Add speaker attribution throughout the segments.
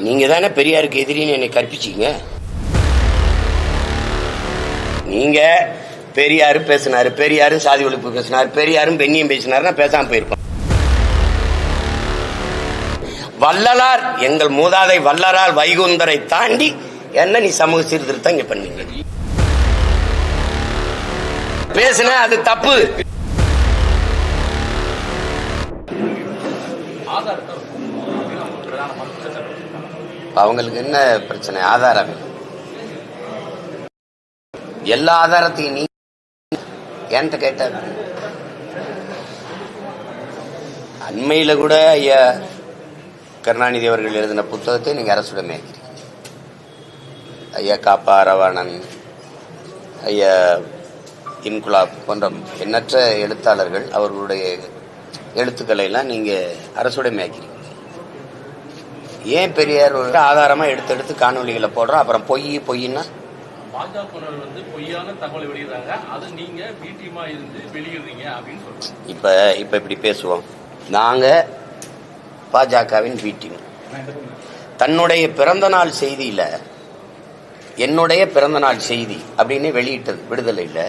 Speaker 1: நீங்க தானே பெரியாருக்கு எதிரின்னு என்னை கற்பிச்சீங்க. நீங்க பெரியாரு பேசினாரு, பெரியாரும் சாதி ஒழிப்பு பேசினாரு, பெரியாரும் பெண்ணியம் பேசினாருன்னா பேசாம போயிருப்பான். வள்ளலார், எங்கள் மூதாதை வள்ளலார் வைகுந்தரை தாண்டி என்ன நீ சமூக சீர்திருத்தம் இங்க பண்ணீங்க? பேசுன அது தப்பு. அவங்களுக்கு என்ன பிரச்சனை? ஆதாரம், எல்லா ஆதாரத்தையும் நீ என்கிட்ட கேட்டார். அண்மையில கூட ஐயா கருணாநிதி அவர்கள் எழுதின புத்தகத்தை நீங்க அரசுடமே, ஐயா காப்பா ரவாணன், ஐயா இன்குலாப் போன்ற எண்ணற்ற எழுத்தாளர்கள் அவர்களுடைய எழுத்துக்களை எல்லாம் நீங்க அரசுடைமையாக்கிறீங்க. ஏன் பெரியார் ஆதாரமா எடுத்து காணொலிகளை போடுறோம், அப்புறம் பொய்னா
Speaker 2: பாஜகவினர் வந்து பொய்யான தகவலை வெளியிடுறாங்க, அது நீங்க வீட்டியமா இருந்து வெளியிடுறீங்க அப்படின்னு சொல்றாங்க.
Speaker 1: இப்ப இப்படி பேசுவோம். நாங்க பாஜகவின் வீட்டியம். தன்னுடைய பிறந்த நாள் செய்தியில என்னுடைய பிறந்த நாள் செய்தி அப்படின்னு வெளியிட்டது விடுதலையில,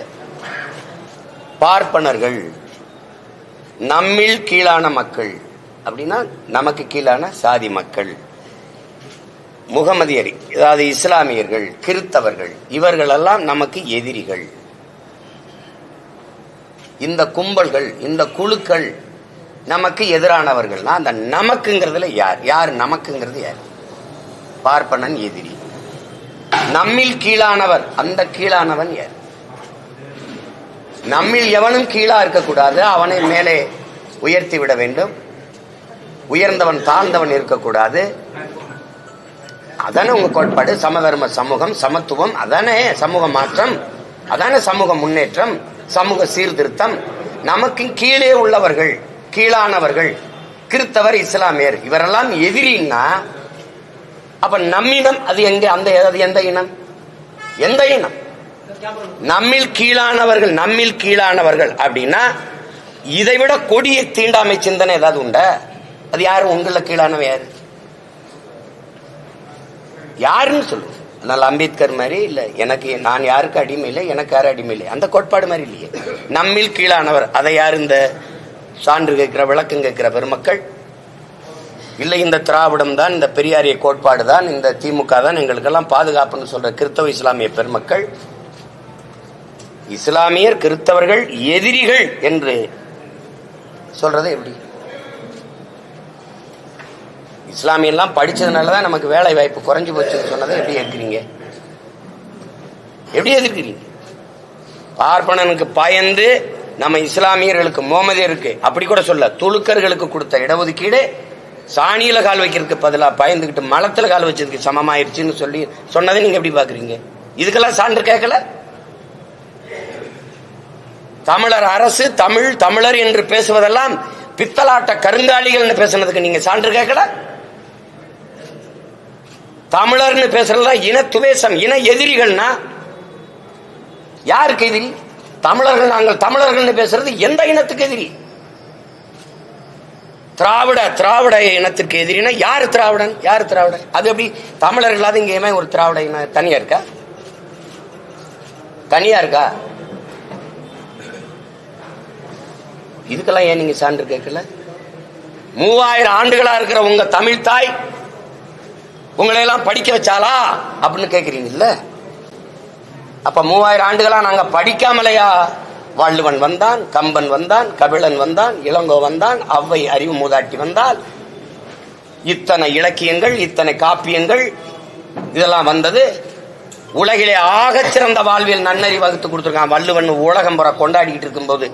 Speaker 1: பார்ப்பனர்கள் நம்மில் கீழான மக்கள் அப்படின்னா நமக்கு கீழான சாதி மக்கள், முகமதியர் அதாவது இஸ்லாமியர்கள், கிறித்தவர்கள், இவர்களெல்லாம் நமக்கு எதிரிகள். இந்த கும்பல்கள், இந்த குழுக்கள் நமக்கு எதிரானவர்கள்னா அந்த நமக்குங்கிறதுல யார் நமக்குங்கிறது யார்? பார்ப்பனன் எதிரி. நம்மில் கீழானவர், அந்த கீழானவன் யார்? நம்மில் எவனும் கீழா இருக்கக்கூடாது, அவனை மேலே உயர்த்தி விட வேண்டும். உயர்ந்தவன் தாழ்ந்தவன் இருக்கக்கூடாது. அதானே உங்க கோட்பாடு. சமதர்ம சமூகம், சமத்துவம், அதானே சமூக மாற்றம், அதானே சமூக முன்னேற்றம், சமூக சீர்திருத்தம். நமக்கு கீழே உள்ளவர்கள், கீழானவர்கள், கிறித்தவர், இஸ்லாமியர், இவரெல்லாம் எதிரின்னா அப்ப நம்மிடம் அது எங்க? அந்த எந்த இனம்? எந்த இனம்? நம்மில் கீழானவர்கள், நம்மில் கீழானவர்கள் அப்படின்னா இதைவிட கொடிய தீண்டாமை சிந்தனை ஏதாவது உண்டா? அது யாரும் உங்கள கீழானவன் யாரு? யாருன்னு சொல்லு. அதனால அம்பேத்கர் மாதிரி இல்ல, எனக்கு நான் யாருக்கு அடிமை இல்லை, எனக்கு யாரும் அடிமை இல்லை, அந்த கோட்பாடு மாதிரி இல்லையே. நம்மில் கீழானவர், அதை யார்? இந்த சான்று கேட்கிற, விளக்கம் கேட்கிற பெருமக்கள் இல்லை, இந்த திராவிடம் தான், இந்த பெரியாரிய கோட்பாடு தான், இந்த திமுக தான் எங்களுக்கெல்லாம் பாதுகாப்புன்னு சொல்ற கிறித்தவ இஸ்லாமிய பெருமக்கள். இஸ்லாமியர் கிறித்தவர்கள் எதிரிகள் என்று சொல்றது எப்படி? இஸ்லாமியெல்லாம் படிச்சதுனாலதான் நமக்கு வேலை வாய்ப்பு குறைஞ்சு போச்சுன்னு சொன்னதை எப்படி எதிர்க்கிறீங்க? எப்படி எதிர்க்கிறீங்க? பார்ப்பனனுக்கு பயந்து நம்ம இஸ்லாமியர்களுக்கு, முகமதியருக்கு அப்படி கூட சொல்ல, துலுக்கர்களுக்கு கொடுத்த இடஒதுக்கீடு சாணியில கால் வைக்கிறதுக்கு பதிலா பயந்துகிட்டு மலத்துல கால் வச்சதுக்கு சமமாயிருச்சுன்னு சொல்லி சொன்னதை நீங்க எப்படி பாக்குறீங்க? இதுக்கெல்லாம் சான்று கேட்கல. தமிழர் அரசு, தமிழ், தமிழர் என்று பேசுவதெல்லாம் பித்தலாட்ட கருங்காலிகள் பேசுனதுக்கு நீங்க சான்று கேட்கல. தமிழர்னு பேசுறதா இன துவேசம், இன எதிரிகள்னா யாருக்கு எதிரி? தமிழர்கள், நாங்கள் தமிழர்கள் பேசுறது எந்த இனத்துக்கு எதிரி? திராவிட இனத்திற்கு எதிரினா யாரு திராவிடன்? யாரு திராவிடன்? அது எப்படி தமிழர்களாவது இங்கேயுமே ஒரு திராவிட இனம் தனியா இருக்கா? தனியா இருக்கா? இதுக்கெல்லாம் ஏன் நீங்க சான்று கேட்கல? 3000 ஆண்டுகளா இருக்கிற உங்க தமிழ் தாய் உங்களை எல்லாம் படிக்க வச்சாலா அப்படின்னு கேக்குறீங்கல்ல? அப்ப 3000 ஆண்டுகளா நாங்க படிக்காமலையா? வள்ளுவன் வந்தான், கம்பன் வந்தான், கபிலன் வந்தான், இளங்கோ வந்தான், ஔவை அறிவு மூதாட்டி வந்தால், இத்தனை இலக்கியங்கள், இத்தனை காப்பியங்கள் இதெல்லாம் வந்தது. உலகிலே ஆகச் சிறந்த வாழ்வியல் நன்னறி வகுத்து கொடுத்துருக்கான் வள்ளுவன். உலகம் புற கொண்டாடிக்கிட்டு இருக்கும்போது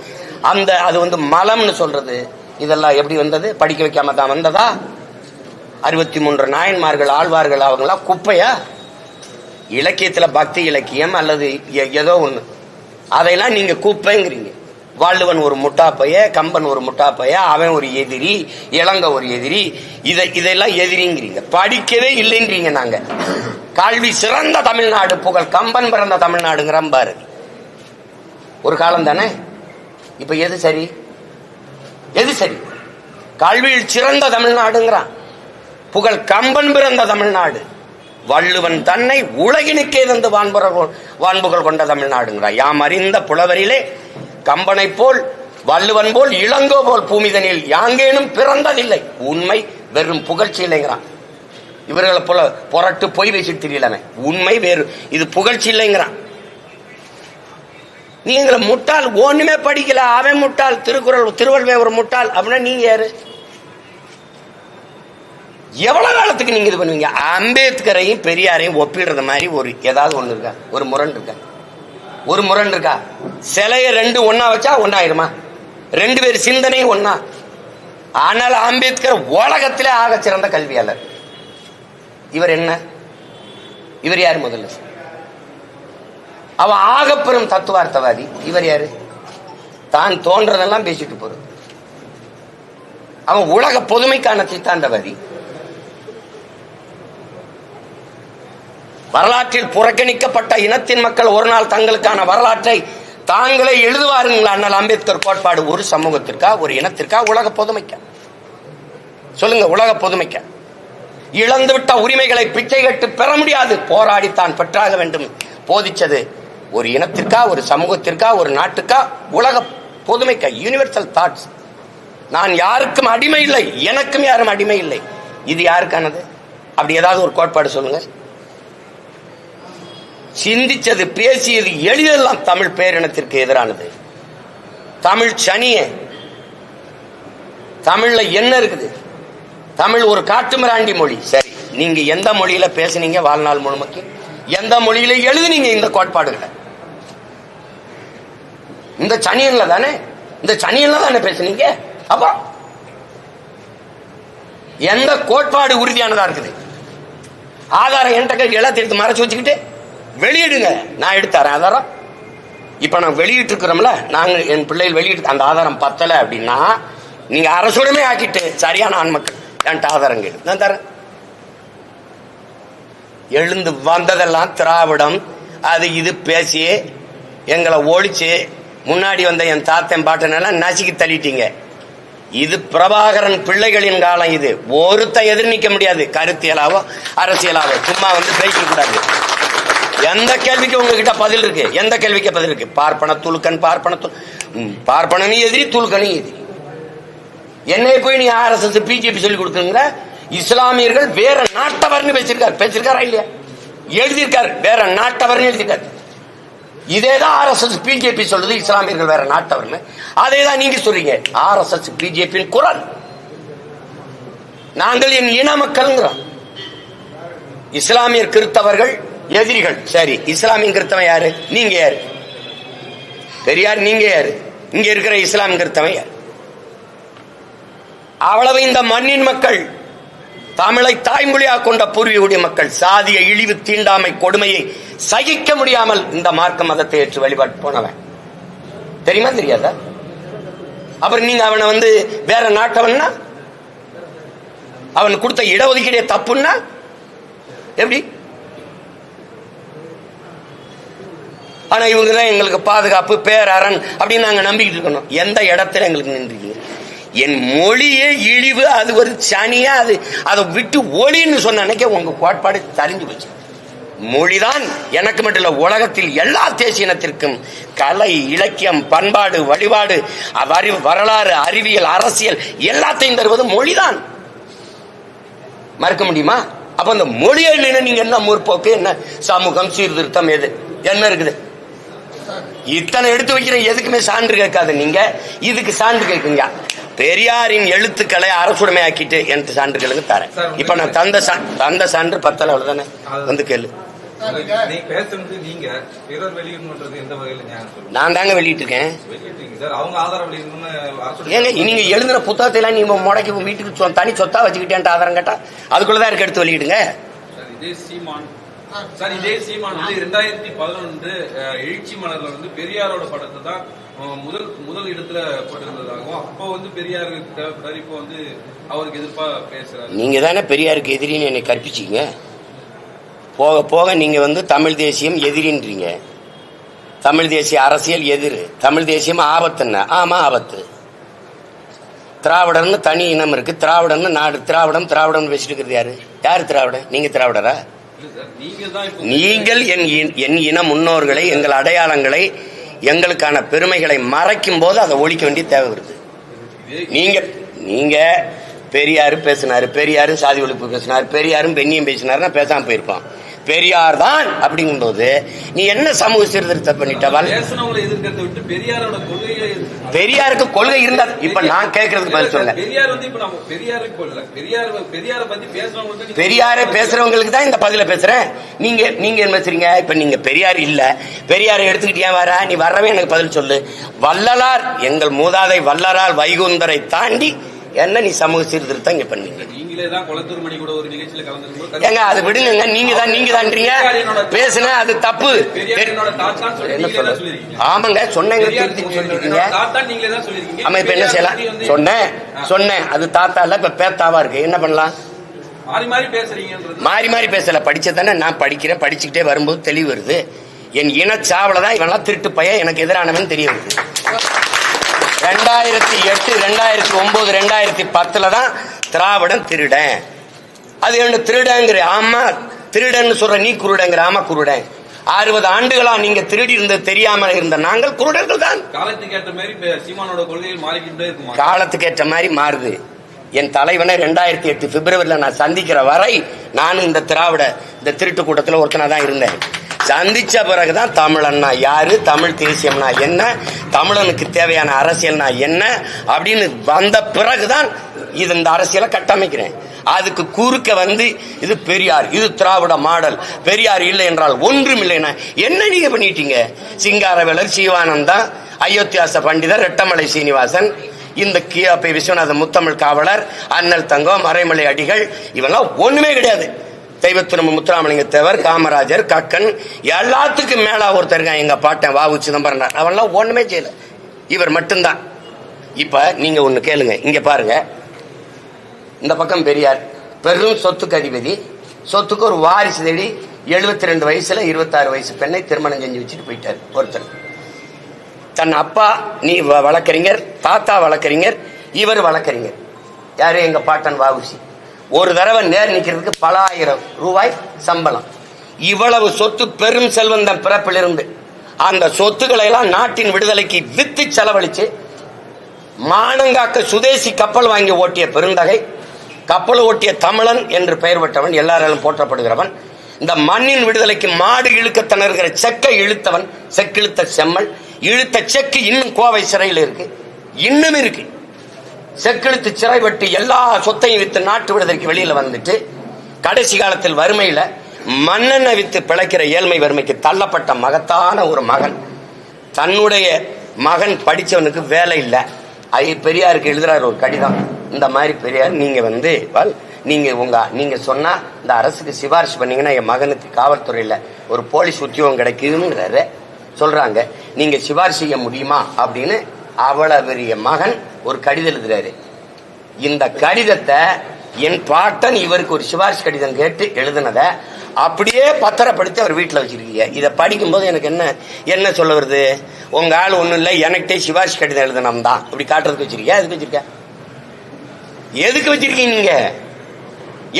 Speaker 1: அந்த அது மலம்னு சொல்றது இதெல்லாம் எப்படி வந்தது? படிக்க வைக்காம தான் வந்ததா? 63 நாயன்மார்கள், ஆழ்வார்கள், அவங்களாம் குப்பையா? இலக்கியத்துல பக்தி இலக்கியம் அல்லது ஏதோ ஒண்ணு, அதையெல்லாம் நீங்க குப்பைங்கிறீங்க. வள்ளுவன் ஒரு முட்டாப்பைய, கம்பன் ஒரு முட்டாப்பைய, அவன் ஒரு எதிரி, இளங்க ஒரு எதிரி, இதெல்லாம் எதிரிங்கிறீங்க. படிக்கவே இல்லைன்றீங்க. நாங்க கல்வி சிறந்த தமிழ்நாடு, புகழ் கம்பன் பிறந்த தமிழ்நாடுங்கிற பாரதி. ஒரு காலம் தானே. இப்ப எது சரி? எது சரி? கல்வியில் சிறந்த தமிழ்நாடுங்கிறான். புகழ் கம்பன் பிறந்த தமிழ்நாடு, வள்ளுவன் தன்னை உலகினுக்கே தந்து வான்புகழ் கொண்ட தமிழ்நாடுங்கிறார். யாம் அறிந்த புலவரிலே கம்பனை போல் வள்ளுவன் போல் இளங்கோ போல் பூமிதனில் யாங்கேனும் பிறந்ததில்லை. உண்மை வெறும் புகழ்ச்சி இல்லைங்கிறான். இவர்களை போல புரட்டு பொய் பேசிட்டு தெரியலமே, உண்மை வேறு, இது புகழ்ச்சி இல்லைங்கிறான். நீங்கள முட்டாள், ஒண்ணுமே படிக்கல, அவன் முட்டாள், திருவள்ளுவர் ஒரு முட்டாள் அப்படின்னா நீங்க யாரு? எவ்வளவு காலத்துக்கு நீங்க இது பண்ணுவீங்க? அம்பேத்கரையும் பெரியாரையும் ஒப்பிடுறது மாதிரி ஒரு ஏதாவது ஒண்ணு இருக்கா? ஒரு முரண் இருக்கா? ஒரு முரண் இருக்கா? சிலைய ரெண்டு ஒன்னா வச்சா ஒன்னாயிருமா? ரெண்டு பேர் சிந்தனை ஒன்னா. ஆனால் அம்பேத்கர் உலகத்திலே ஆக சிறந்த கல்வியாளர். இவர் என்ன? இவர் யாரு? முதல்ல அவன் ஆகப்பெரும் தத்துவார்த்தவாதி. இவர் யாரு? தான் தோன்றதெல்லாம் பேசிட்டு போறது. அவன் உலக பொதுமைக்கான சித்தாந்தவாதி. வரலாற்றில் புறக்கணிக்கப்பட்ட இனத்தின் மக்கள் ஒரு நாள் தங்களுக்கான வரலாற்றை தாங்களே எழுதுவாருங்களா? அண்ணல் அம்பேத்கர் கோட்பாடு ஒரு சமூகத்திற்கா, ஒரு இனத்திற்கா, உலக பொதுமைக்கா? சொல்லுங்க. உலக பொதுமைக்கா? இழந்துவிட்ட உரிமைகளை பிச்சை கட்டு பெற முடியாது, போராடித்தான் பெற்றாக வேண்டும் போதிச்சது ஒரு இனத்திற்கா, ஒரு சமூகத்திற்கா, ஒரு நாட்டுக்கா, உலக பொதுமைக்கா? Universal thoughts. நான் யாருக்கும் அடிமை இல்லை, எனக்கும் யாரும் அடிமை இல்லை. இது யாருக்கானது? அப்படி ஏதாவது ஒரு கோட்பாடு சொல்லுங்க. சிந்திச்சது, பேசியது, எளிதெல்லாம் தமிழ் பேரினத்திற்கு எதிரானது. தமிழ் சனிய. தமிழ்ல என்ன இருக்குது? தமிழ் ஒரு காட்டுமிராண்டி மொழி. சரி, நீங்க எந்த மொழியில பேசுனீங்க வாழ்நாள் முழுமைக்கு? எந்த மொழியில எழுதுனீங்க இந்த கோட்பாடுகளை? இந்த சனியன்ல தானே, இந்த சனியன்ல தானே பேசுனீங்க. அப்ப எந்த கோட்பாடு உறுதியானதா இருக்குது? ஆதாரம் என்கிட்ட எல்லாத்தையும் எடுத்து மறைச்சு வச்சுக்கிட்டு வெளியிடுங்க, நான் எடுத்தாரேன் ஆதாரம். இப்ப நான் வெளியிட்டு இருக்கிறோம்ல, நாங்க என் பிள்ளைகள் வெளியிட்டு அந்த ஆதாரம் பத்தல அப்படின்னா நீங்க அரசுடமே ஆக்கிட்டு சரியான ஆண்மக்கள் என்கிட்ட ஆதாரம் கேடு, நான் தரேன். எழுந்து வந்ததெல்லாம் திராவிடம் அது இது பேசி எங்களை ஒழிச்சு முன்னாடி வந்த என் தாத்தன் பாட்டனெல்லாம் நசுக்கி தள்ளிட்டீங்க. இது பிரபாகரன் பிள்ளைகளின் காலம். இது ஒருத்த எதிர்நிக்க முடியாது, கருத்தியலாவோ அரசியலாவோ. சும்மா வந்து பேச கூடாது. எந்த கேள்விக்கு உங்ககிட்ட பதில் இருக்கு? எந்த கேள்விக்கு பதில் இருக்கு? பார்ப்பன துலுக்கன், பார்ப்பனி எதிரி, துலுக்கனி எதிரி. என்னை போய் நீ RSS பிஜேபி சொல்லி கொடுக்குற? இஸ்லாமியர்கள் வேற நாட்டவர்னு பேசிருக்காரா இல்லையா? எழுதியிருக்காரு, வேற நாட்டவர்னு எழுதியிருக்காரு. இதேதான் RSS பிஜேபி சொல்லுது, இஸ்லாமியர்கள் வேற நாட்டவர்னு. அதேதான் நீங்க சொல்றீங்க. RSS பிஜேபி குரல். நாங்கள் என் இன மக்கள்ங்கிறோம். இஸ்லாமியர் கிறிஸ்தவர்கள் எதிரிகள். சரி, இஸ்லாமிய கிறிஸ்தவன் யாரு? நீங்க யாரு? பெரியார் நீங்க யாரு? இங்க இருக்கிற இஸ்லாம் கிறிஸ்தவன் யாரு? அவ்வளவு இந்த மண்ணின் மக்கள், தமிழை தாய்மொழியாக கொண்ட பூர்வீக மக்கள் சாதிய இழிவு, தீண்டாமை, கொடுமையை சகிக்க முடியாமல் இந்த மார்க்க மதத்தை ஏற்று வழிபாட்டு போனவன். தெரியுமா தெரியாதா? அப்புறம் நீங்க அவனை வந்து வேற நாட்டவன்னா, அவன் கொடுத்த இடஒதுக்கீடு தப்புன்னா எப்படி? ஆனா இவங்கதான் எங்களுக்கு பாதுகாப்பு, பேரரண் அப்படின்னு நாங்க நம்பிக்கிட்டு இருக்கணும். எந்த இடத்துல எங்களுக்கு நின்றீங்க? என் மொழியே இழிவு, அது ஒரு சனியா, அது அதை விட்டு ஒளின்னு சொன்ன அன்னைக்கு உங்க கோட்பாடு தெரிஞ்சு போச்சு. மொழிதான் எனக்கு மட்டும் இல்ல, உலகத்தில் எல்லா தேசியத்திற்கும் கலை, இலக்கியம், பண்பாடு, வழிபாடு, வரலாறு, அறிவியல், அரசியல் எல்லாத்தையும் தருவது மொழிதான். மறுக்க முடியுமா? அப்ப அந்த மொழியை நீங்க என்ன முற்போக்கு, என்ன சமூகம், சீர்திருத்தம், எது என்ன இருக்குது? இத்தனை எடுத்து வைக்கிற எதுக்குமே சான்று கேட்காது. நீங்க இதுக்கு சான்று கேட்குங்க. பெரியாரின் எழுத்துக்களை அரசுடைமை ஆக்கிட்டு எனக்கு சான்றுகளுக்கு தரேன். இப்ப நான் தந்த சான்று பத்தல, அவ்வளவுதானே. வந்து கேளு. நான் தாங்க வெளியிட்டு இருக்கேன். ஏங்க நீங்க எழுதுன புத்தகத்தை எல்லாம் நீங்க முடக்கி வீட்டுக்கு தனி சொத்தா வச்சுக்கிட்டேன் ஆதாரம் கேட்டா அதுக்குள்ளதான் இருக்கு, எடுத்து வெளியிடுங்க.
Speaker 2: சார், இதே சீமான் வந்து 2011 எழுச்சி மலர்ல வந்து பெரியாரோட படத்தை தான் முதல் இடத்துல போட்டிருந்ததாகவும், அப்போ வந்து பெரியாருக்கு தேவைப்படாது, இப்போ வந்து அவருக்கு எதிர்ப்பா பேசுறாரு. நீங்க தானே பெரியாருக்கு எதிரின்னு என்னை கற்பிச்சீங்க. போக போக நீங்க வந்து தமிழ் தேசியம் எதிரின்றீங்க. தமிழ் தேசிய அரசியல் எதிர், தமிழ் தேசியம் ஆபத்துன்னா, ஆமா ஆபத்து.
Speaker 1: திராவிடர்னு தனி இனம் இருக்கு. திராவிடம்னு நாடு. திராவிடம் பேசிட்டு இருக்கிறது யாரு? யாரு திராவிடன்? நீங்க திராவிடரா? நீங்கள் என் இன முன்னோர்களை, எங்கள் அடையாளங்களை, எங்களுக்கான பெருமைகளை மறைக்கும் போது அதை ஒழிக்க வேண்டிய தேவை வருது. நீங்க பெரியாரு பேசினாரு, பெரியாரும் சாதி ஒழிப்பு பேசினாரு, பெரியாரும் பெண்ணியம் பேசினாருன்னா பேசாம போயிருப்பான். பெரியார் தான் அப்படிங்கும்போது நீ என்ன சமூக சீர்திருத்தம் பண்ணிட்டவள்? பெரியாருக்கு கொள்கை இருந்தா இப்ப நான் கேட்கறதுக்கு பதில் சொல்ல. பெரியாரை பேசுறவங்களுக்கு தான் இந்த பதில பேசுறேன். நீங்க என்ன பேசுறீங்க? இப்ப நீங்க பெரியார் இல்ல, பெரியாரை எடுத்துக்கிட்டியா வர? நீ வரவே எனக்கு பதில் சொல்லு. வள்ளலார், எங்கள் மூதாதை வள்ளலார் வைகுந்தரை தாண்டி என்ன நீ சமூக சீர்திருத்தம் இங்க பண்ணீங்க? ஏங்க அது விடுங்க. நீங்க தான்றீங்க பேசுன அது தப்பு. என்ன சொல்ல? ஆமாங்க சொன்னீங்க, சொல்லிருக்கீங்க. ஆமா இப்ப என்ன செய்யலாம்? சொன்னேன் அது தாத்தா இல்ல, இப்ப பேத்தாவா இருக்கு. என்ன பண்ணலாம்? மாறி மாறி பேசல. படிச்சதானே நான் படிக்கிறேன். படிச்சுக்கிட்டே வரும்போது தெளிவு வருது. என் இனச்சாவலதான் இவெல்லாம் திருட்டு பையன் எனக்கு எதிரானவன் தெரிய வருது. 2008, 2009, 2010 தான் திராவிடன் திருடன். அது என்ன திருடங்கிற? ஆமா திருடன் சொல்ற. நீ குருடங்கிற? ஆமா குருடன். 60 ஆண்டுகளா நீங்க திருடி இருந்தது தெரியாம இருந்த நாங்கள் குருடர்கள் தான்.
Speaker 2: காலத்துக்கு ஏற்ற மாதிரி சீமானோட கொள்கைகள் மாறிக்கிட்டே இருக்கும்.
Speaker 1: காலத்துக்கு ஏற்ற மாதிரி மாறுது. என் தலைவனை 2008 பிப்ரவரியில நான் சந்திக்கிற வரை நானும் இந்த திருட்டு கூட்டத்தில் ஒருத்தனா தான் இருந்தேன். சந்திச்ச பிறகுதான் தமிழன்னா யாரு, தமிழ் தேசியம்னா என்ன, தமிழனுக்கு தேவையான அரசியல்னா என்ன அப்படின்னு வந்த பிறகுதான் இந்த அரசியலை கட்டமைக்கிறேன். அதுக்கு குறுக்க வந்து இது பெரியார், இது திராவிட மாடல், பெரியார் இல்லை என்றால் ஒன்றும் இல்லைன்னா என்ன நீங்க பண்ணிட்டீங்க? சிங்காரவேலர், சிவானந்தா, அயோத்தியாச பண்டிதர், ரெட்டமலை சீனிவாசன், இந்த கியாபி விஸ்வநாத முத்தமிழ் காவலர், அண்ணல் தங்கம், மறைமலை அடிகள், இவெல்லாம் ஒண்ணுமே கிடையாது. தெய்வத்திரும்ப முத்துராமலிங்க தேவர், காமராஜர், கக்கன், எல்லாத்துக்கும் மேல ஒருத்தர் இருக்கான் எங்க பாட்டன் வாவு சிதம்பரம். அவெல்லாம் ஒண்ணுமே செய்யல, இவர் மட்டும்தான். இப்ப நீங்க ஒண்ணு கேளுங்க, இங்க பாருங்க. இந்த பக்கம் பெரியார் பெரும் சொத்துக்கு அதிபதி. சொத்துக்கு ஒரு வாரிசு தேடி 72 வயசுல 26 வயசு பெண்ணை திருமணம் செஞ்சு வச்சுட்டு போயிட்டார் ஒருத்தர். தன் அப்பா நீ வழக்கறிஞர், தாத்தா வழக்கறிஞர், இவர் வழக்கறிஞர். யாரு? எங்க பாட்டன் வாவுசி. ஒரு தடவை நேர் நிக்கிறதுக்கு பல ஆயிரம் ரூபாய் சம்பளம். இவ்வளவு சொத்து, பெரும் செல்வந்தன் பிறப்பிலிருந்து அந்த சொத்துக்களை எல்லாம் நாட்டின் விடுதலைக்கு வித்து செலவழிச்சு மானங்காக்க சுதேசி கப்பல் வாங்கி ஓட்டிய பெருந்தகை, கப்பல் ஓட்டிய தமிழன் என்று பெயர் பெற்றவன், எல்லாராலும் போற்றப்படுகிறவன், இந்த மண்ணின் விடுதலைக்கு மாடு இழுக்க திணறுகிற செக்கை இழுத்தவன், செக்கிழுத்த செம்மல், இழுத்த செக்கு இன்னும் கோவை சிறையில் இருக்கு, இன்னும் இருக்கு. செக்கெழுத்து சிறை வெட்டி எல்லா சொத்தையும் வித்து நாட்டு விடுதலைக்கு வெளியில வந்துட்டு கடைசி காலத்தில் வறுமையில மண்ணெண்ணெய் வித்து பிழைக்கிற ஏழ்மை வறுமைக்கு தள்ளப்பட்ட மகத்தான ஒரு மகன். தன்னுடைய மகன் படிச்சவனுக்கு வேலை இல்லை. பெரியாருக்கு எழுதுறாரு ஒரு கடிதம். இந்த மாதிரி பெரியார், நீங்க சொன்னா இந்த அரசுக்கு சிபாரிசு பண்ணீங்கன்னா என் மகனுக்கு காவல்துறையில ஒரு போலீஸ் உத்தியோகம் கிடைக்குதுங்கிறாரு சொல்றாங்க. நீங்க சிபாரிசு செய்ய முடியுமா அப்படின்னு அவ்வளவு பெரிய மகன் ஒரு கடிதம் எழுதுறாரு. இந்த கடிதத்தை என் பாட்டன் இவருக்கு ஒரு சிபாரிசு கடிதம் கேட்டு எழுதுனதை அப்படியே பத்திரப்படுத்தி அவர் வீட்டில் வச்சிருக்கீங்க. இதை படிக்கும்போது எனக்கு என்ன சொல்ல வருது? உங்க ஆள் ஒண்ணும் இல்லை, எனக்கிட்டே சிபாரிசு கடிதம் எழுதணும் தான் அப்படி காட்டுறதுக்கு வச்சிருக்கியா? எதுக்கு வச்சிருக்க? எதுக்கு வச்சிருக்கீங்க நீங்க?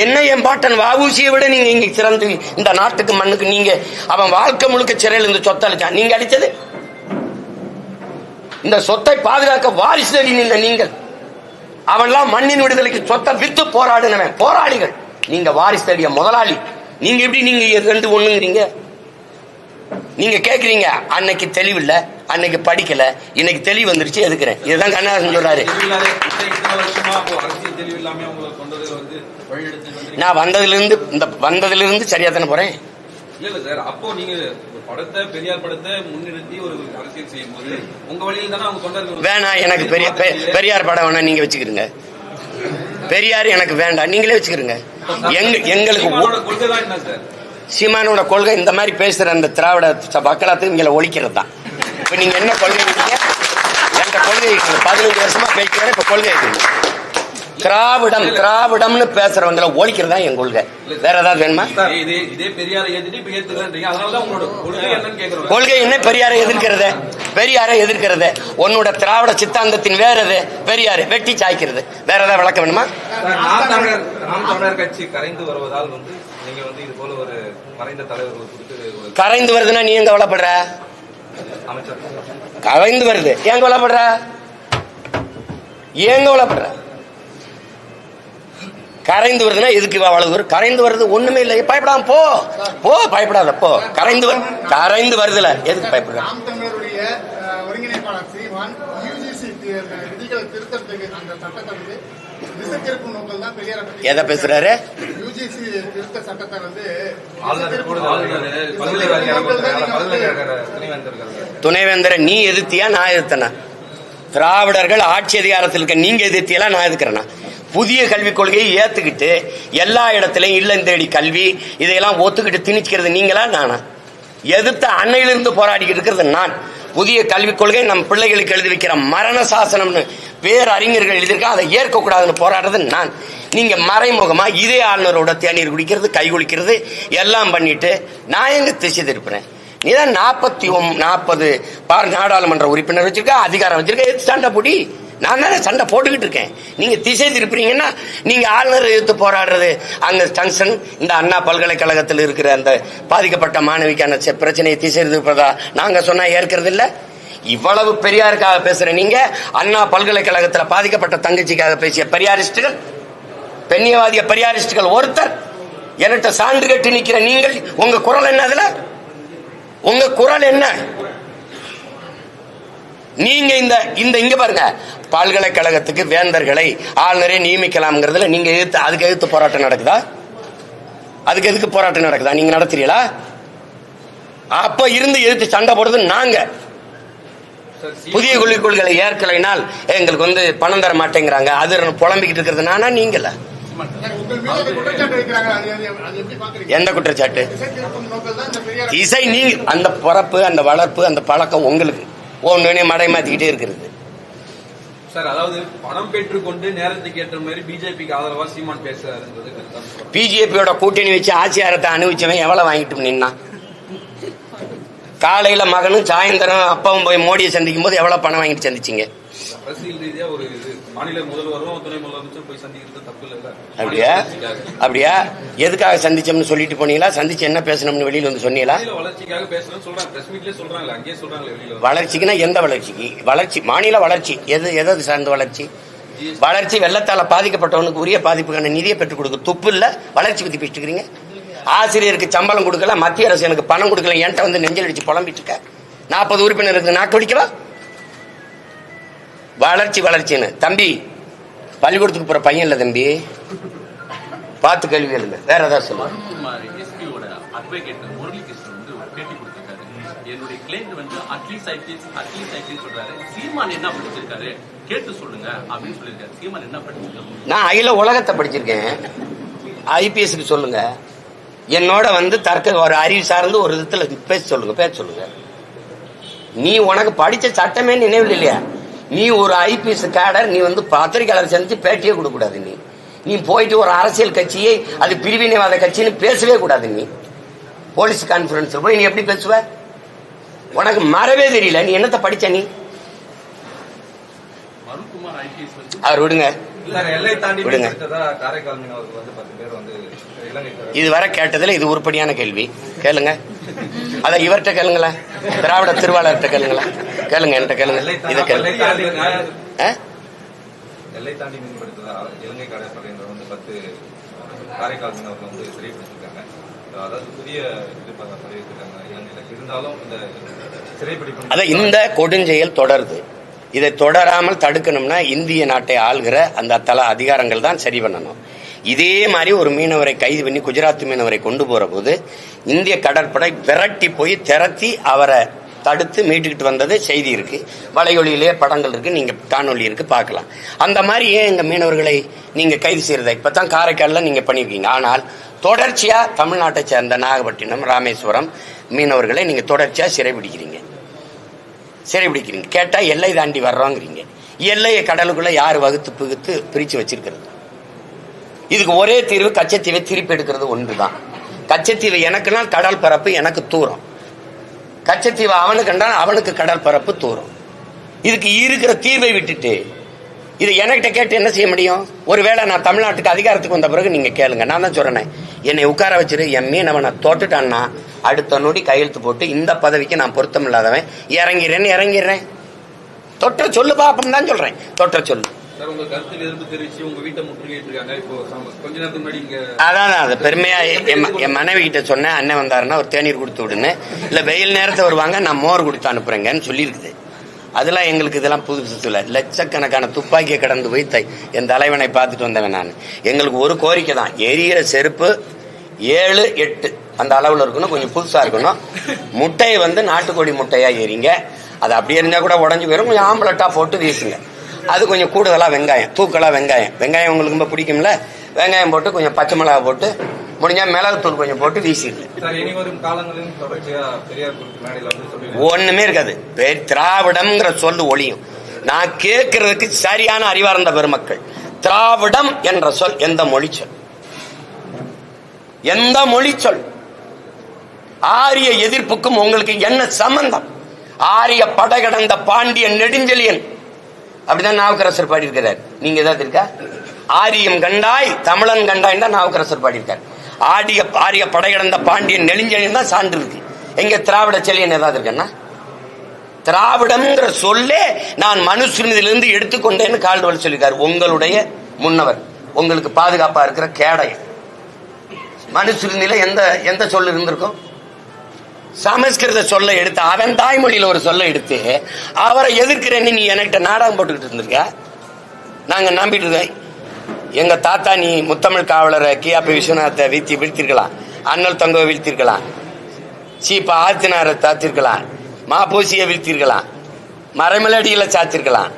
Speaker 1: என்ன என் பாட்டன் வாவூசியை விட நீங்க இங்க சிறந்து இந்த நாட்டுக்கு மண்ணுக்கு நீங்க அவன் வாழ்க்கை முழுக்க சிறையில் இருந்து சொத்தை அளிச்சான். நீங்க அடிச்சது இந்த சொத்தை பாதுகாக்க வாரிசு தேடி நின்ற நீங்கள். அவன்லாம் மண்ணின் விடுதலைக்கு சொத்தை வித்து போராடினவன், போராளிகள். நீங்க வாரிசு தேடிய முதலாளி. நீங்க எப்படி நீங்க 2 ஒண்ணுங்கிறீங்க? நீங்க கேக்குறீங்க அன்னைக்கு தெளிவில்லை, அன்னைக்கு படிக்கல, இன்னைக்கு தெளிவு வந்துருச்சு எதுக்குறேன். இதுதான் கண்ணதாசன் சொல்றாரு. நான் வந்ததிலிருந்து சரியா தானே போறேன்.
Speaker 2: இல்ல சார், அப்போ நீங்க பெரியார் படத்தை முன்னிறுத்தி ஒரு அரசியல் செய்யும் போது உங்க வழியில் தானே அவங்க கொண்டாந்து
Speaker 1: வேணாம். எனக்கு பெரியார் படம் வேணா, நீங்க வச்சுக்கிறீங்க. பெரியார் எனக்கு வேண்டாம், நீங்களே வச்சுக்கிறீங்க. எங்களுக்கு
Speaker 2: கொள்கைதான் என்ன சார்?
Speaker 1: சீமானோட கொள்கை இந்த மாதிரி பேசுற அந்த திராவிட மக்களாத்துக்கு இங்க ஒழிக்கிறது தான். இப்ப நீங்க என்ன கொள்கை? என்கிட்ட கொள்கை 15 வருஷமா பேசுறேன். இப்ப கொள்கை திராவிடம்னு பேசுறவங்களை ஒழிக்கிறதா என் கொள்கை. வேற ஏதாவது வேணுமா?
Speaker 2: இதே பெரியாரை ஏத்துட்டு இப்ப ஏத்துக்கிறீங்க, அதனாலதான் உங்களோட கொள்கை என்னன்னு கேக்குறோம்.
Speaker 1: கொள்கை என்ன? பெரியாரை எதிர்க்கிறது. உன்னோட திராவிட சித்தாந்தத்தின் வேற எது? பெரியாரு வெட்டி சாய்க்கிறது. வேற ஏதாவது விளக்க வேணுமா?
Speaker 3: நாம் தமிழர் கட்சி கரைந்து வருவதால் நீங்க இது போல ஒரு மறைந்த தலைவர்கள் குறித்து
Speaker 1: கரைந்து வருதுன்னா நீ எங்க கவலைப்படுற?
Speaker 3: அமைச்சர்
Speaker 1: கரைந்து வருது ஏன் கவலைப்படுற? கரைந்து வருதுன்னா எதுக்கு அவ்வளவு? கரைந்து வருது ஒண்ணுமே இல்லை, பயப்படாம போ பயப்படாத போ. கரைந்து வருதுல எதுக்கு பயப்படுற?
Speaker 4: நாம் தமிழருடைய ஒருங்கிணைப்பாளர் சீமான் யுஜிசி விதிகளை திருத்தத்துக்கு அந்த சட்டத்தை திசை திருப்பும் நோக்கம் தான் பெரியாரை பற்றி
Speaker 1: எதை பேசுறாரு?
Speaker 4: யுஜிசி திருத்த சட்டத்தை
Speaker 1: துணைவேந்தரை நீ எதிர்த்தியா நான் எதிர்த்தனா? திராவிடர்கள் ஆட்சி அதிகாரத்தில் இருக்க நீங்க எதிர்த்தியா நான் எதிர்க்கிறேன்னா? புதிய கல்விக் கொள்கையை ஏத்துக்கிட்டு எல்லா இடத்திலையும் இல்லம் தேடி கல்வி இதையெல்லாம் ஒத்துக்கிட்டு திணிக்கிறது நீங்களா நானா? எதிர்த்த அன்னையிலிருந்து போராடிக்கிட்டு இருக்கிறது நான். புதிய கல்விக் கொள்கை நம் பிள்ளைகளுக்கு எழுதி வைக்கிற மரண சாசனம்னு பேரறிஞர்கள் எழுதியிருக்கா, அதை ஏற்கக்கூடாதுன்னு போராடுறது நான். நீங்க மறைமுகமா இதே ஆளுநரோட தேநீர் குடிக்கிறது, கை குளிக்கிறது எல்லாம் பண்ணிட்டு நான் எங்க திசை திருப்புறேன்? நீதான் 40 நாடாளுமன்ற உறுப்பினர் வச்சிருக்க, அதிகாரம் வச்சிருக்க, சண்டை போடி. நான் தானே சண்டை போட்டுக்கிட்டு இருக்கேன். நீங்க திசை திருப்புறீங்கன்னா நீங்க ஆளுநர் எதிர்த்து போராடுறது அங்க ஜங்ஷன் இந்த அண்ணா பல்கலைக்கழகத்தில் இருக்கிற அந்த பாதிக்கப்பட்ட மாணவிக்கான பிரச்சனையை திசை திருப்பதா நாங்க சொன்னா ஏற்கிறது இல்ல. இவ்வளவு பெரியாருக்காக பேசுற நீங்க அண்ணா பல்கலைக்கழகத்தில் பாதிக்கப்பட்ட தங்கச்சிக்காக பேசிய பெரியாரிஸ்டுகள், பெண்ணியவாதிய பெரியாரிஸ்டுகள் ஒருத்தர் என்கிட்ட சான்று கட்டி நிக்கிற நீங்கள் உங்க குரல் என்ன? அதுல உங்க குரல் என்ன? நீங்க இங்க பாருங்க, பல்கலைக்கழகத்துக்கு வேந்தர்களை ஆளுநரே நியமிக்கலாம்ங்கிறதுல நீங்க அதுக்கு எதிர்த்து போராட்டம் நடக்குதா? அதுக்கு எதுக்கு போராட்டம் நடக்குதா? நீங்க நடத்துறீங்களா? அப்ப இருந்து எதிர்த்து சண்டை போடுறது நாங்க. புதிய கல்விக் கொள்கைகளை ஏற்கலைனால் எங்களுக்கு பணம் தர மாட்டேங்கிறாங்க, அது புலம்பிக்கிட்டு இருக்கிறது நானா நீங்கள? எந்த குற்றச்சாட்டு? இசை நீங்க அந்த பிறப்பு அந்த வளர்ப்பு அந்த பழக்கம் உங்களுக்கு ஒன்றுனே மடை மாத்திக்கிட்டே இருக்கிறது
Speaker 2: சார். அதாவது பணம் பெற்றுக்கொண்டு நேரத்துக்கு ஏற்ற மாதிரி பிஜேபிக்கு ஆதரவா சீமான் பேசுறாரு.
Speaker 1: பிஜேபியோட கூட்டணி வச்சு ஆட்சியாரத்தை அனுபவிச்சவன் எவ்வளவு வாங்கிட்டு நின்னா? காலையில மகனும் சாயந்தரம் அப்பாவும் போய் மோடியை சந்திக்கும் போது எவ்வளவு பணம் வாங்கிட்டு சந்திச்சீங்க?
Speaker 2: அரசியல் ரீதியா ஒரு மாநில முதல்வரும் துணை முதலமைச்சரும் போய் சந்திக்கிறது தப்பு இல்ல.
Speaker 1: அப்படியா? எதுக்காக சந்திச்சோம்னு சொல்லிட்டு போனீங்களா? சந்திச்சு என்ன பேசணும்னு வெளியில வந்து சொன்னீங்களா?
Speaker 2: வளர்ச்சிக்காக பேசணும்னு சொல்றாங்க, பிரஸ் மீட்லயே சொல்றாங்க, அங்கேயே சொல்றாங்க வெளியில.
Speaker 1: வளர்ச்சிக்குன்னா எந்த வளர்ச்சிக்கு? வளர்ச்சி மாநில வளர்ச்சி எது சார்ந்த வளர்ச்சி? வளர்ச்சி வெள்ளத்தால பாதிக்கப்பட்டவனுக்கு உரிய பாதிப்புக்கான நிதியை பெற்றுக் கொடுக்க துப்பு இல்ல. வளர்ச்சி பத்தி பேசிட்டு இருக்கீங்க. ஆசிரியருக்கு சம்பளம் கொடுக்கல, மத்திய அரசு எனக்கு பணம் கொடுக்கல, என்கிட்ட நெஞ்சல் அடிச்சு புலம்பிட்டு இருக்க. 40 உறுப்பினருக்கு நாக்கு வலிக்கவா? வளர்ச்சின்னு தம்பி பள்ளிக்கூடத்துக்கு போற பையன் இல்ல தம்பி, பார்த்து கேள்வி எழுங்க. வேற ஏதாவது சொல்லுங்க.
Speaker 5: என்னுடைய கிளைண்ட் அட்லீஸ்ட் ஐபிஎஸ் சொல்றாரு, சீமான் என்ன படிச்சிருக்காரு கேட்டு சொல்லுங்க அப்படின்னு சொல்லியிருக்காரு. சீமான் என்ன படிச்சிருக்காரு?
Speaker 1: நான் அகில உலகத்தை படிச்சிருக்கேன். ஐபிஎஸ்க்கு சொல்லுங்க. என்னோட தர்க்க ஒரு அறிவு சார்ந்து ஒரு விதத்துல பேச சொல்லுங்க. நீ உனக்கு படிச்ச சட்டமே நினைவில் இல்லையா? நீ ஒரு ஐபிஎஸ் கேடர், நீ பத்திரிகையாளர் சந்திச்சு பேட்டியே கொடுக்க கூடாது. நீ போயிட்டு ஒரு அரசியல் கட்சியை அது பிரிவினைவாத கட்சின்னு பேசவே கூடாது. நீ போலீஸ் கான்பரன்ஸ்ல போய் நீ எப்படி பேசுவ? உனக்கு மறவே தெரியல. நீ என்னத்த படிச்ச? நீ அவர் விடுங்க. இதுவரை கேட்டதுல இது உருப்படியான கேள்வி. கேளுங்க. அத இவர்கிட்ட கேளுங்களேன், திராவிட திருவாளர்கிட்ட கேளுங்களேன். கேளுங்க, என்கிட்ட கேளுங்க. இதை கேளுங்க.
Speaker 3: எல்லை தாண்டி மீன்படுத்ததா இலங்கை கடற்படை 10 காரைக்கால் மீனவர்கள் சிறைப்பிடிச்சிருக்காங்க. அதாவது புதிய பதிவிட்டிருக்காங்க இலங்கையில. இருந்தாலும் இந்த சிறைப்பிடிப்பு
Speaker 1: இந்த கொடுஞ்செயல் தொடருது. இதை தொடராமல் தடுக்கணும்னா இந்திய நாட்டை ஆள்கிற அந்த தல அதிகாரங்கள் தான் சரி பண்ணணும். இதே மாதிரி ஒரு மீனவரை கைது பண்ணி குஜராத் மீனவரை கொண்டு போற போது இந்திய கடற்படை விரட்டி போய் திரட்டி அவரை தடுத்து மீட்டுக்கிட்டு வந்தது செய்தி இருக்கு, வலையொலியிலே படங்கள் இருக்கு, நீங்க காணொலி இருக்கு, பார்க்கலாம். அந்த மாதிரி ஏன் எங்க மீனவர்களை நீங்க கைது செய்யறத இப்பதான் காரைக்காலில் நீங்க பண்ணிருக்கீங்க. ஆனால் தொடர்ச்சியா தமிழ்நாட்டை சேர்ந்த நாகப்பட்டினம், ராமேஸ்வரம் மீனவர்களை நீங்க தொடர்ச்சியா சிறைபிடிக்கிறீங்க. கேட்டா எல்லை தாண்டி வர்றோங்கிறீங்க. எல்லையை கடலுக்குள்ள யார் வகுத்து பிரிச்சு வச்சிருக்கிறது? இதுக்கு ஒரே தீர்வு கச்சத்தீவை திருப்பி எடுக்கிறது ஒன்றுதான். கச்சத்தீவு எனக்குன்னா கடல் பரப்பு எனக்கு தூரம், கச்சத்தீவு அவனுக்கு என்றால் அவனுக்கு கடல் பரப்பு தூரம். இதுக்கு இருக்கிற தீர்வை விட்டுட்டு இது என்கிட்ட கேட்டு என்ன செய்ய முடியும்? ஒருவேளை நான் தமிழ்நாட்டுக்கு அதிகாரத்துக்கு வந்த பிறகு நீங்க கேளுங்க. நான் தான் சொல்றேன், என்னை உட்கார வச்சிரு, என் மீனவனை தோட்டுட்டான்னா அடுத்த நொடி கையெழுத்து போட்டு இந்த பதவிக்கு நான் பொருத்தம் இல்லாதவன் இறங்கிறேன். தொற்ற சொல்லு பாப்பம் தான் சொல்றேன், தொற்ற சொல்லு.
Speaker 2: உங்க கருத்தில் எதிர்ப்பு தெரிவிச்சு உங்க வீட்டை முற்றுகையிட்டிருக்காங்க. இப்போ கொஞ்ச நேரத்துக்கு முன்னாடி இங்க
Speaker 1: அதான் அது பெருமையா என் மனைவி கிட்ட சொன்னேன், அண்ணன் வந்தாருன்னா ஒரு தேநீர் கொடுத்து விடுன்னு, இல்ல வெயில் நேரத்தை வருவாங்க நான் மோர் கொடுத்து அனுப்புறேங்கன்னு சொல்லியிருக்குது. அதெல்லாம் எங்களுக்கு இதெல்லாம் புதுசு இல்லை. லட்சக்கணக்கான துப்பாக்கியை கடந்து போய் என் தலைவனை பார்த்துட்டு வந்தவன் நான். எங்களுக்கு ஒரு கோரிக்கை தான், எரியிற செருப்பு 7, 8 அந்த அளவுல இருக்கணும், கொஞ்சம் புதுசா இருக்கணும். முட்டையை நாட்டுக்கோழி முட்டையா எரிங்க, அது அப்படியே இருந்தா கூட உடஞ்சு போயிடும். கொஞ்சம் ஆம்பளட்டா போட்டு வீசுங்க. அது கொஞ்சம் கூடுதலா வெங்காயம், தூக்கலா வெங்காயம் உங்களுக்கு ரொம்ப பிடிக்கும்ல, வெங்காயம் போட்டு கொஞ்சம் பச்சை மிளகா போட்டு முடிஞ்சா மிளகுத்தூள் கொஞ்சம் போட்டு வீசிடுங்க. ஒண்ணுமே இருக்காது. திராவிடம்ங்கிற சொல்லு ஒளியும். நான் கேட்கறதுக்கு சரியான அறிவார்ந்த பெருமக்கள், திராவிடம் என்ற சொல் எந்த மொழி சொல்? எந்த மொழி சொல்? ஆரிய எதிர்ப்புக்கும் உங்களுக்கு என்ன சம்பந்தம்? ஆரிய படை கடந்த பாண்டியன் நெடுஞ்செழியன் அப்படிதான் நாவுக்கரசர் பாடியிருக்கிறார். நீங்க ஏதாவது இருக்கா? ஆரியம் கண்டாய் தமிழன் கண்டாய் தான் நாவுக்கரசர் பாடியிருக்கார். ஆரிய படை கடந்த பாண்டியன் நெடுஞ்செழியன் தான் சான்று இருக்கு. எங்க திராவிட செழியன் ஏதாவது இருக்கா? திராவிடம்ங்கிற சொல்லே நான் மனுஸ்மிருதியிலிருந்து எடுத்துக்கொண்டேன்னு கால்டுவல் சொல்லியிருக்காரு. உங்களுடைய முன்னவர், உங்களுக்கு பாதுகாப்பா இருக்கிற கேடயம். மனுஸ்மிருதியில எந்த சொல் இருந்திருக்கும்? சமஸ்கிருத சொல்ல எடுத்து, அவன் தாய்மொழியில ஒரு சொல்ல எடுத்து அவரை எதிர்க்கிறேன்னு நீ என்கிட்ட நாடகம் போட்டுக்கிட்டு இருந்திருக்க. நாங்க நம்பிட்டு இருக்கோம். எங்க தாத்தா நீ முத்தமிழ் காவலரை கியாபி விஸ்வநாத்தை வீழ்த்திருக்கலாம், அண்ணல் தங்கவை வீழ்த்திருக்கலாம், சீப்பா ஆத்தினாரை தாத்திருக்கலாம், மாப்பூசியை வீழ்த்திருக்கலாம், மறைமலடிகளை சாத்திருக்கலாம்.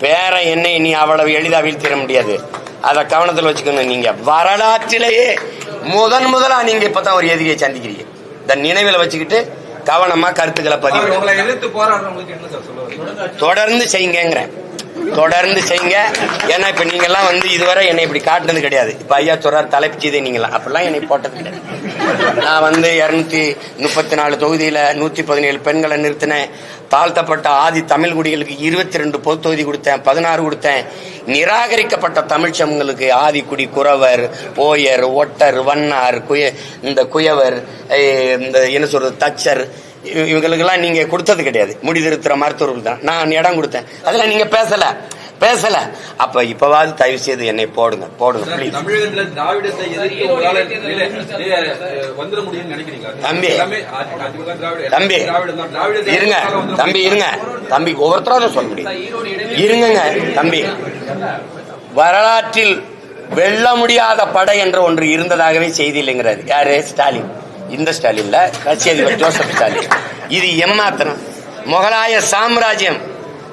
Speaker 1: பேர என்னை நீ அவ்வளவு எளிதா வீழ்த்திட முடியாது. அதை கவனத்தில் வச்சுக்கணும். நீங்க வரலாற்றிலேயே முதலா நீங்க இப்பதான் ஒரு எதிரியை சந்திக்கிறீங்க. நினைவில் வச்சுக்கிட்டு கவனமா கருத்துக்களை பதிவு தொடர்ந்து செய்யுங்கிறேன். தொடர்ந்து செய்யுங்க. ஏன்னா இப்ப நீங்க எல்லாம் இதுவரை என்னை இப்படி காட்டுனது கிடையாது. இப்ப ஐயா சொல்றாரு தலைப்பு செய்தே நீங்களாம், அப்படிலாம் என்னை போட்டது கிடையாது. நான் 234 தொகுதியில 117 பெண்களை நிறுத்தினேன். தாழ்த்தப்பட்ட ஆதி தமிழ் குடிகளுக்கு 22 பொது தொகுதி கொடுத்தேன், 16 கொடுத்தேன். நிராகரிக்கப்பட்ட தமிழ் சமூகங்களுக்கு ஆதிக்குடி, குறவர், போயர், ஒட்டர், வண்ணார், இந்த குயவர், இந்த என்ன சொல்றது தச்சர், இவங்களுக்கெல்லாம் நீங்க கொடுத்தது கிடையாது. முடிதிருத்துற மருத்துவர்கள் தான் நான் இடம் கொடுத்தேன். அதெல்லாம் நீங்க பேசல. அப்ப இப்பவாது தயவு செய்து என்னை போடுங்க.
Speaker 2: தமிழகத்துல திராவிடத்தை
Speaker 1: தம்பி ஒவ்வொருத்தரும் சொல்ல முடியும். இருங்க தம்பி, வரலாற்றில் வெல்ல முடியாத படை என்ற ஒன்று இருந்ததாகவே செய்தி இல்லைங்கிறாரு. யாரு? ஸ்டாலின். இந்த ஸ்டாலின்ல ரஷ்ய அதிபர் ஜோசப் ஸ்டாலின். இது ஏமாத்தனம். முகலாய சாம்ராஜ்யம்,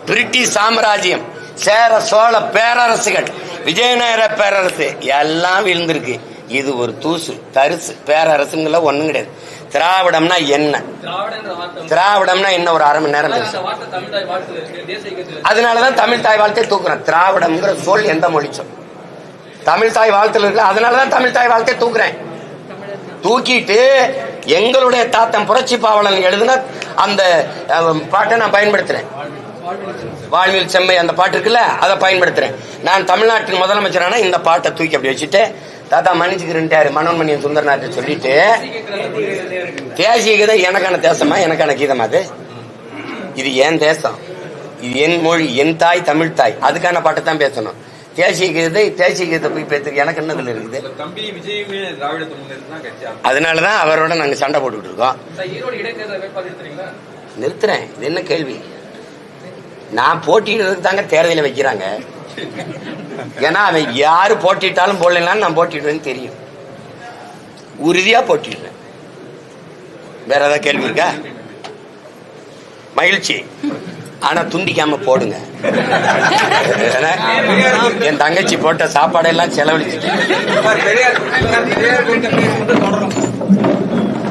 Speaker 1: பிரிட்டிஷ் சாம்ராஜ்யம், சேர சோழ பேரரசுகள், விஜயநகர பேரரசு எல்லாம் விழுந்திருக்கு. இது ஒரு தூசு தரிசு. பேரரசுங்கள ஒண்ணும் கிடையாது. திராவிடம்னா என்ன? திராவிடம்னா என்ன? ஒரு அரை மணி நேரம் பேசு. அதனாலதான் தமிழ் தாய் வாழ்த்தை தூக்குறேன். திராவிடம்ங்கிற சொல் எந்த மொழி சொல்? தமிழ் தாய் வாழ்த்துல இருக்கு. அதனாலதான் தமிழ் தாய் வாழ்த்தை தூக்குறேன். தூக்கிட்டு எங்களுடைய தாத்தன் புரட்சி பாவலன் எழுதின அந்த பாட்டை நான் பயன்படுத்துறேன். வாழ்வில் செம்மை அந்த பாட்டு இருக்குல்ல, அதை பயன்படுத்துறேன். நான் தமிழ்நாட்டின் முதலமைச்சரான இந்த பாட்டை தூக்கி அப்படி வச்சுட்டு தாத்தா மன்னிச்சுக்கிறேன்ட்டாரு மனோன்மணியன் சுந்தரநாட்டை சொல்லிட்டு, தேசிய கீதம் எனக்கான தேசமா, எனக்கான கீதமா? அது இது என் தேசம், இது என் மொழி, என் தாய் தமிழ் தாய், அதுக்கான பாட்டை தான் பேசணும். தேசிய கீதத்தை போய் பேசுறது எனக்கு என்னதுல இருக்குது? அதனாலதான் அவரோட நாங்க சண்டை போட்டுக்கிட்டு இருக்கோம். நிறுத்துறேன். இது என்ன கேள்வி? நான் போட்டிடுறதுக்கு தாங்க தேர்தலை வைக்கிறாங்க. ஏன்னா அவன் யாரு போட்டிட்டாலும் போடலாம், நான் போட்டிடுவேன்னு தெரியும். உறுதியா போட்டிடுறேன். வேற ஏதாவது கேள்வி இருக்கா? மகிழ்ச்சி. ஆனா துண்டிக்காம போடுங்க. என் தங்கச்சி போட்ட சாப்பாடெல்லாம் செலவழிச்சுட்டு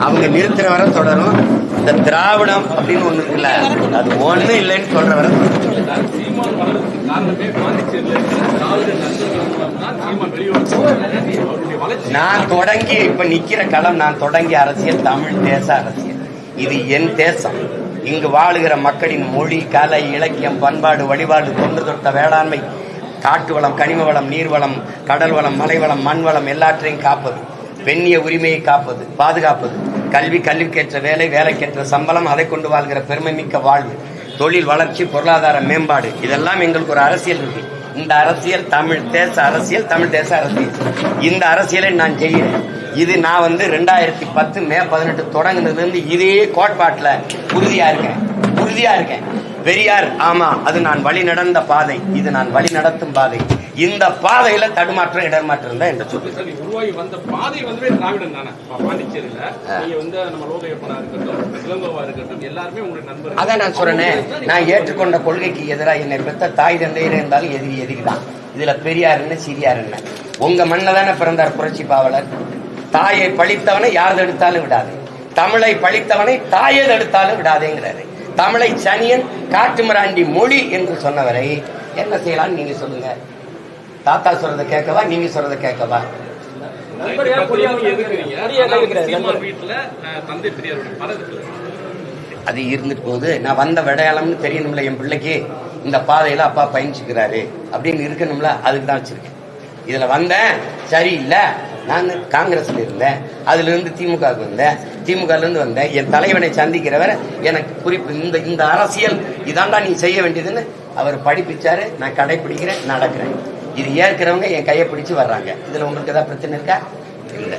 Speaker 1: அவங்க நிறுத்துற வரை தொடரும். இந்த திராவிடம் அப்படின்னு ஒண்ணு இருக்குல்ல, அது ஒண்ணு இல்லைன்னு சொல்ற வரை
Speaker 5: சீமான் வளர்றதுக்கு காரணமே பாண்டிச்சேரியில் இருக்கிற திராவிட நண்பர்கள் மூலம் தான் சீமான் வெளியுறவு அவருடைய வளர்ச்சி.
Speaker 1: நான் தொடங்கி இப்ப நிக்கிற களம், நான் தொடங்கிய அரசியல் தமிழ் தேச அரசியல். இது என் தேசம். இங்கு வாழுகிற மக்களின் மொழி, கலை, இலக்கியம், பண்பாடு, வழிபாடு, தொன்று தொட்ட வேளாண்மை, காட்டு வளம், கனிம வளம், நீர்வளம், கடல் வளம், மலை வளம், மண் வளம் எல்லாற்றையும் காப்பது, பெண்ணிய உரிமையை காப்பது, பாதுகாப்பது, கல்வி, கல்விக்கேற்ற வேலை, வேலைக்கேற்ற சம்பளம், அதை கொண்டு வாழ்கிற பெருமை மிக்க வாழ்வு, தொழில் வளர்ச்சி, பொருளாதார மேம்பாடு, இதெல்லாம் எங்களுக்கு ஒரு அரசியல் இருக்கு. இந்த அரசியல் தமிழ் தேச அரசியல், தமிழ் தேச அரசியல். இந்த அரசியலை நான் செய்கிறேன். இது நான் 2010 மே 18 தொடங்கினதுல இருந்து இதே கோட்பாட்டுல உறுதியா இருக்கேன். பெரியார், ஆமா, அது நான் வழி நடந்த பாதை, இது நான் வழி நடத்தும் பாதை. இந்த பாதையில தடுமாற்றம் இடர்மாற்றம் தான் என்று சொல்லி
Speaker 5: உருவாகி வந்த பாதை வந்து திராவிடன் தானே. பாண்டிச்சேரியில நீங்க நம்ம லோகையப்பனா இருக்கட்டும், இளங்கோவா இருக்கட்டும், எல்லாருமே உங்களுக்கு நண்பர்கள்.
Speaker 1: அதான் நான் சொல்றேன், நான் ஏற்றுக்கொண்ட கொள்கைக்கு எதிராக என்னை பெற்ற தாய் தந்தையர் இருந்தாலும் எதிரிதான். இதுல பெரியார் என்ன, சிறியார் என்ன? உங்க மண்ண தானே பிறந்தார் புரட்சி பாவலர். தாயை பழித்தவனை யார் தடுத்தாலும் விடாது, தமிழை பழித்தவனை தாயை தடுத்தாலும் விடாதேங்கிறாரு. தமிழை சனியன், காட்டுமிராண்டி மொழி என்று சொன்னவரை என்ன செய்யலாம் நீங்க சொல்லுங்க. தாத்தா சொல்றதை கேட்கவா, நீங்க சொல்றதை கேட்கவா? அது இருந்துட்டு போகுது. நான் வந்த விடையாளம்னு தெரியணும்ல என் பிள்ளைக்கு. இந்த பாதையில அப்பா பயணிச்சுக்கிறாரு அப்படின்னு இருக்கணும்ல, அதுக்கு தான் வச்சிருக்கேன். இதுல வந்தேன், சரியில்லை. நான் காங்கிரஸ்ல இருந்தேன், அதுல இருந்து திமுகவுக்கு வந்தேன், திமுகல இருந்து வந்தேன். என் தலைவனை சந்திக்கிறவர் எனக்கு குறிப்பு இந்த அரசியல் இதாண்டா நீ செய்ய வேண்டியதுன்னு அவர் படிப்பிச்சாரு. நான் கடைபிடிக்கிறேன், நடக்கிறேன். இது ஏற்கிறவங்க என் கையை பிடிச்சு வர்றாங்க. இதுல உங்களுக்கு ஏதாவது பிரச்சனை இருக்கா? இல்லை.